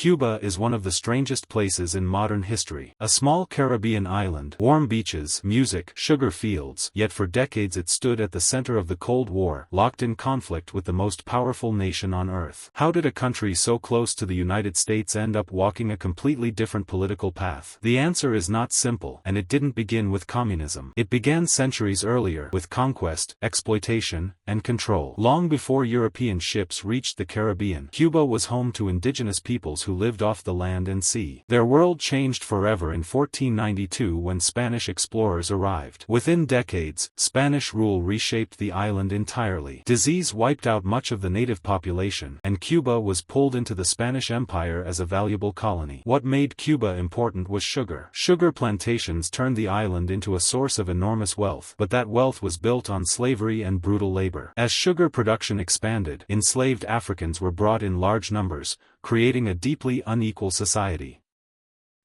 Cuba is one of the strangest places in modern history. A small Caribbean island, warm beaches, music, sugar fields, yet for decades it stood at the center of the Cold War, locked in conflict with the most powerful nation on earth. How did a country so close to the United States end up walking a completely different political path? The answer is not simple, and it didn't begin with communism. It began centuries earlier, with conquest, exploitation, and control. Long before European ships reached the Caribbean, Cuba was home to indigenous peoples who lived off the land and sea. Their world changed forever in 1492 when Spanish explorers arrived. Within decades, Spanish rule reshaped the island entirely. Disease wiped out much of the native population, and Cuba was pulled into the Spanish Empire as a valuable colony. What made Cuba important was sugar. Sugar plantations turned the island into a source of enormous wealth, but that wealth was built on slavery and brutal labor. As sugar production expanded, enslaved Africans were brought in large numbers, creating a deeply unequal society.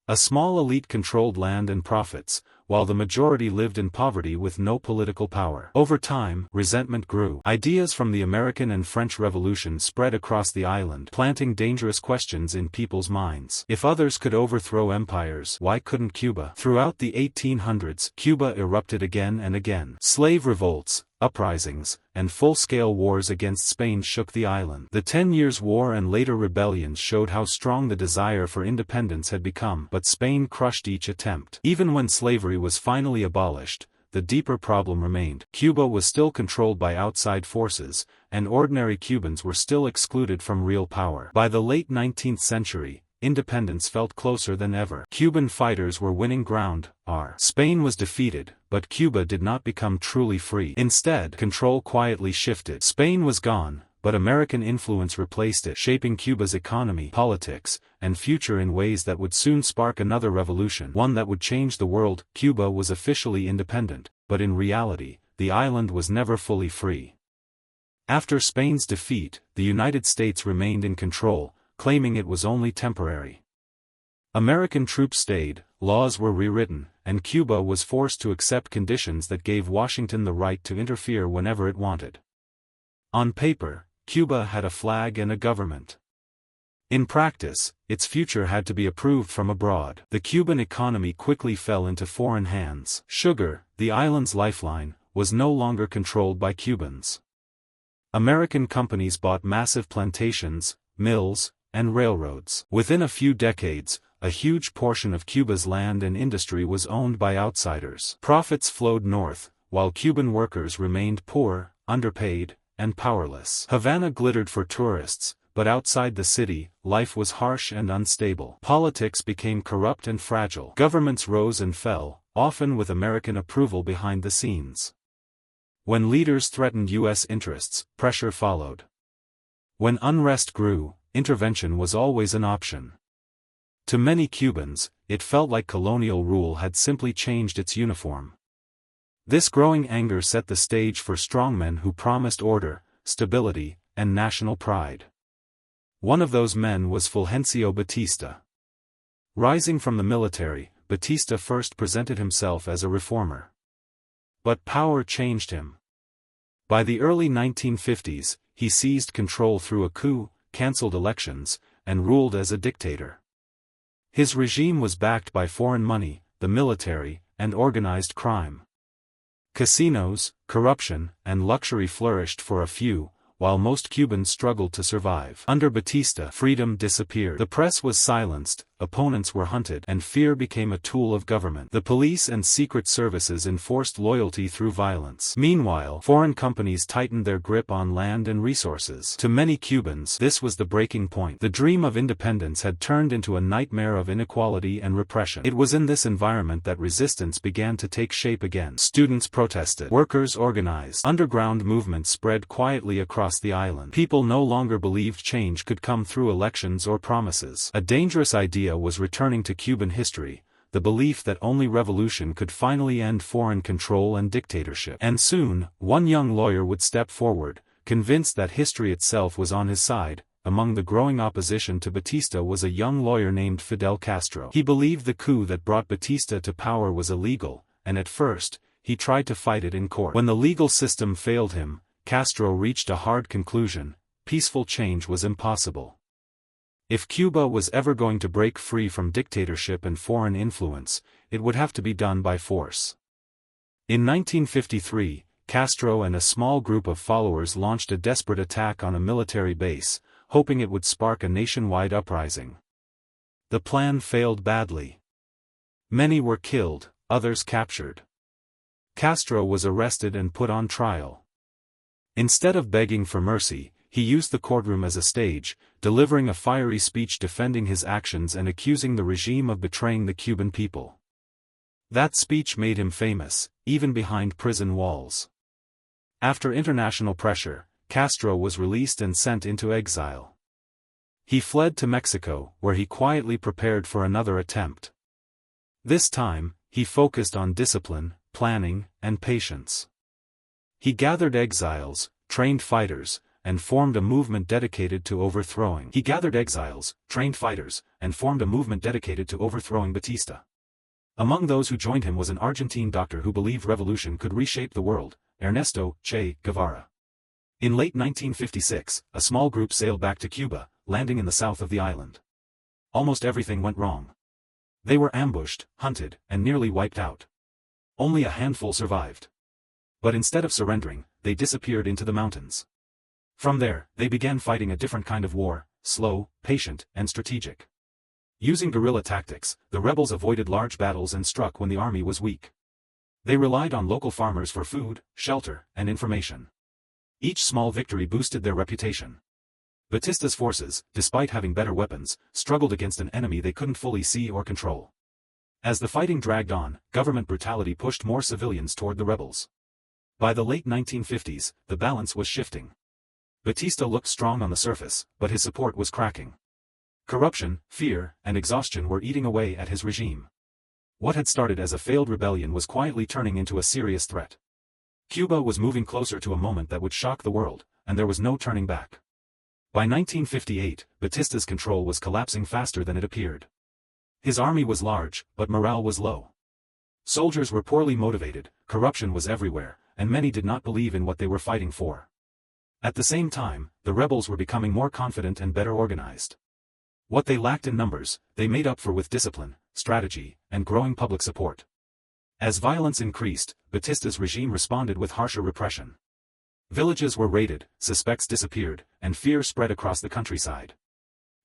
A small elite controlled land and profits, while the majority lived in poverty with no political power. Over time, resentment grew. Ideas from the American and French Revolution spread across the island, planting dangerous questions in people's minds. If others could overthrow empires, why couldn't Cuba? Throughout the 1800s, Cuba erupted again and again. Slave revolts, uprisings, and full-scale wars against Spain shook the island. The 10 Years' War and later rebellions showed how strong the desire for independence had become, but Spain crushed each attempt. Even when slavery was finally abolished, the deeper problem remained. Cuba was still controlled by outside forces, and ordinary Cubans were still excluded from real power. By the late 19th century, independence felt closer than ever. Cuban fighters were winning ground. Spain was defeated, but Cuba did not become truly free. Instead, control quietly shifted. Spain was gone, but American influence replaced it, shaping Cuba's economy, politics, and future in ways that would soon spark another revolution, one that would change the world. Cuba was officially independent, but in reality, the island was never fully free. After Spain's defeat, the United States remained in control, claiming it was only temporary. American troops stayed, laws were rewritten, and Cuba was forced to accept conditions that gave Washington the right to interfere whenever it wanted. On paper, Cuba had a flag and a government. In practice, its future had to be approved from abroad. The Cuban economy quickly fell into foreign hands. Sugar, the island's lifeline, was no longer controlled by Cubans. American companies bought massive plantations, mills, and railroads. Within a few decades, a huge portion of Cuba's land and industry was owned by outsiders. Profits flowed north, while Cuban workers remained poor, underpaid, and powerless. Havana glittered for tourists, but outside the city, life was harsh and unstable. Politics became corrupt and fragile. Governments rose and fell, often with American approval behind the scenes. When leaders threatened U.S. interests, pressure followed. When unrest grew, intervention was always an option. To many Cubans, it felt like colonial rule had simply changed its uniform. This growing anger set the stage for strongmen who promised order, stability, and national pride. One of those men was Fulgencio Batista. Rising from the military, Batista first presented himself as a reformer. But power changed him. By the early 1950s, he seized control through a coup, cancelled elections, and ruled as a dictator. His regime was backed by foreign money, the military, and organized crime. Casinos, corruption, and luxury flourished for a few, while most Cubans struggled to survive. Under Batista, freedom disappeared. The press was silenced, opponents were hunted, and fear became a tool of government. The police and secret services enforced loyalty through violence. Meanwhile, foreign companies tightened their grip on land and resources. To many Cubans, this was the breaking point. The dream of independence had turned into a nightmare of inequality and repression. It was in this environment that resistance began to take shape again. Students protested. Workers organized. Underground movements spread quietly across the island. People no longer believed change could come through elections or promises. A dangerous idea was returning to Cuban history, the belief that only revolution could finally end foreign control and dictatorship. And soon, one young lawyer would step forward, convinced that history itself was on his side. Among the growing opposition to Batista was a young lawyer named Fidel Castro. He believed the coup that brought Batista to power was illegal, and at first, he tried to fight it in court. When the legal system failed him, Castro reached a hard conclusion: peaceful change was impossible. If Cuba was ever going to break free from dictatorship and foreign influence, it would have to be done by force. In 1953, Castro and a small group of followers launched a desperate attack on a military base, hoping it would spark a nationwide uprising. The plan failed badly. Many were killed, others captured. Castro was arrested and put on trial. Instead of begging for mercy, he used the courtroom as a stage, delivering a fiery speech defending his actions and accusing the regime of betraying the Cuban people. That speech made him famous, even behind prison walls. After international pressure, Castro was released and sent into exile. He fled to Mexico, where he quietly prepared for another attempt. This time, he focused on discipline, planning, and patience. He gathered exiles, trained fighters, and formed a movement dedicated to overthrowing Batista. Among those who joined him was an Argentine doctor who believed revolution could reshape the world, Ernesto Che Guevara. In late 1956, a small group sailed back to Cuba, landing in the south of the island. Almost everything went wrong. They were ambushed, hunted, and nearly wiped out. Only a handful survived. But instead of surrendering, they disappeared into the mountains. From there, they began fighting a different kind of war, slow, patient, and strategic. Using guerrilla tactics, the rebels avoided large battles and struck when the army was weak. They relied on local farmers for food, shelter, and information. Each small victory boosted their reputation. Batista's forces, despite having better weapons, struggled against an enemy they couldn't fully see or control. As the fighting dragged on, government brutality pushed more civilians toward the rebels. By the late 1950s, the balance was shifting. Batista looked strong on the surface, but his support was cracking. Corruption, fear, and exhaustion were eating away at his regime. What had started as a failed rebellion was quietly turning into a serious threat. Cuba was moving closer to a moment that would shock the world, and there was no turning back. By 1958, Batista's control was collapsing faster than it appeared. His army was large, but morale was low. Soldiers were poorly motivated, corruption was everywhere, and many did not believe in what they were fighting for. At the same time, the rebels were becoming more confident and better organized. What they lacked in numbers, they made up for with discipline, strategy, and growing public support. As violence increased, Batista's regime responded with harsher repression. Villages were raided, suspects disappeared, and fear spread across the countryside.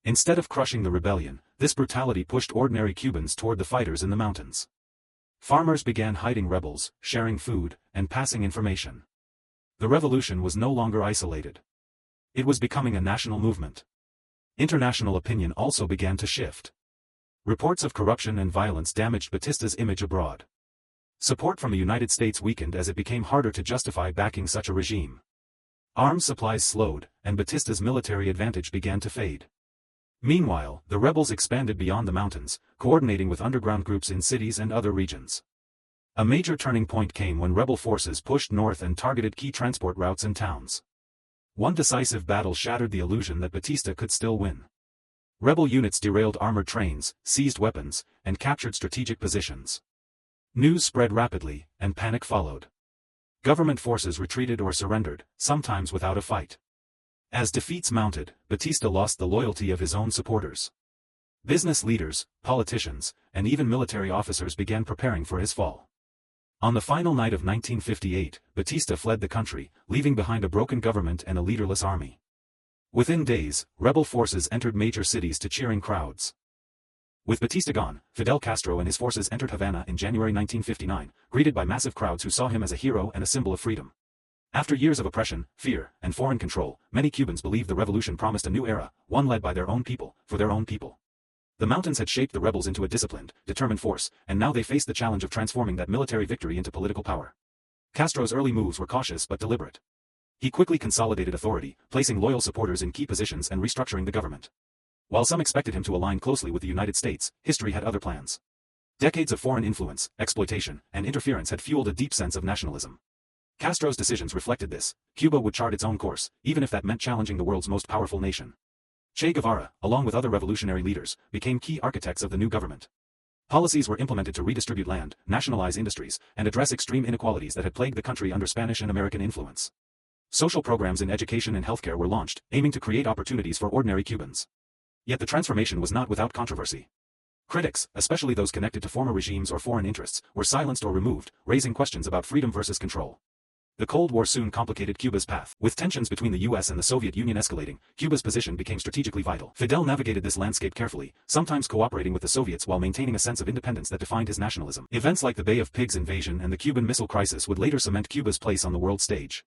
Instead of crushing the rebellion, this brutality pushed ordinary Cubans toward the fighters in the mountains. Farmers began hiding rebels, sharing food, and passing information. The revolution was no longer isolated. It was becoming a national movement. International opinion also began to shift. Reports of corruption and violence damaged Batista's image abroad. Support from the United States weakened as it became harder to justify backing such a regime. Arms supplies slowed, and Batista's military advantage began to fade. Meanwhile, the rebels expanded beyond the mountains, coordinating with underground groups in cities and other regions. A major turning point came when rebel forces pushed north and targeted key transport routes and towns. One decisive battle shattered the illusion that Batista could still win. Rebel units derailed armored trains, seized weapons, and captured strategic positions. News spread rapidly, and panic followed. Government forces retreated or surrendered, sometimes without a fight. As defeats mounted, Batista lost the loyalty of his own supporters. Business leaders, politicians, and even military officers began preparing for his fall. On the final night of 1958, Batista fled the country, leaving behind a broken government and a leaderless army. Within days, rebel forces entered major cities to cheering crowds. With Batista gone, Fidel Castro and his forces entered Havana in January 1959, greeted by massive crowds who saw him as a hero and a symbol of freedom. After years of oppression, fear, and foreign control, many Cubans believed the revolution promised a new era, one led by their own people, for their own people. The mountains had shaped the rebels into a disciplined, determined force, and now they faced the challenge of transforming that military victory into political power. Castro's early moves were cautious but deliberate. He quickly consolidated authority, placing loyal supporters in key positions and restructuring the government. While some expected him to align closely with the United States, history had other plans. Decades of foreign influence, exploitation, and interference had fueled a deep sense of nationalism. Castro's decisions reflected this. Cuba would chart its own course, even if that meant challenging the world's most powerful nation. Che Guevara, along with other revolutionary leaders, became key architects of the new government. Policies were implemented to redistribute land, nationalize industries, and address extreme inequalities that had plagued the country under Spanish and American influence. Social programs in education and healthcare were launched, aiming to create opportunities for ordinary Cubans. Yet the transformation was not without controversy. Critics, especially those connected to former regimes or foreign interests, were silenced or removed, raising questions about freedom versus control. The Cold War soon complicated Cuba's path. With tensions between the US and the Soviet Union escalating, Cuba's position became strategically vital. Fidel navigated this landscape carefully, sometimes cooperating with the Soviets while maintaining a sense of independence that defined his nationalism. Events like the Bay of Pigs invasion and the Cuban Missile Crisis would later cement Cuba's place on the world stage.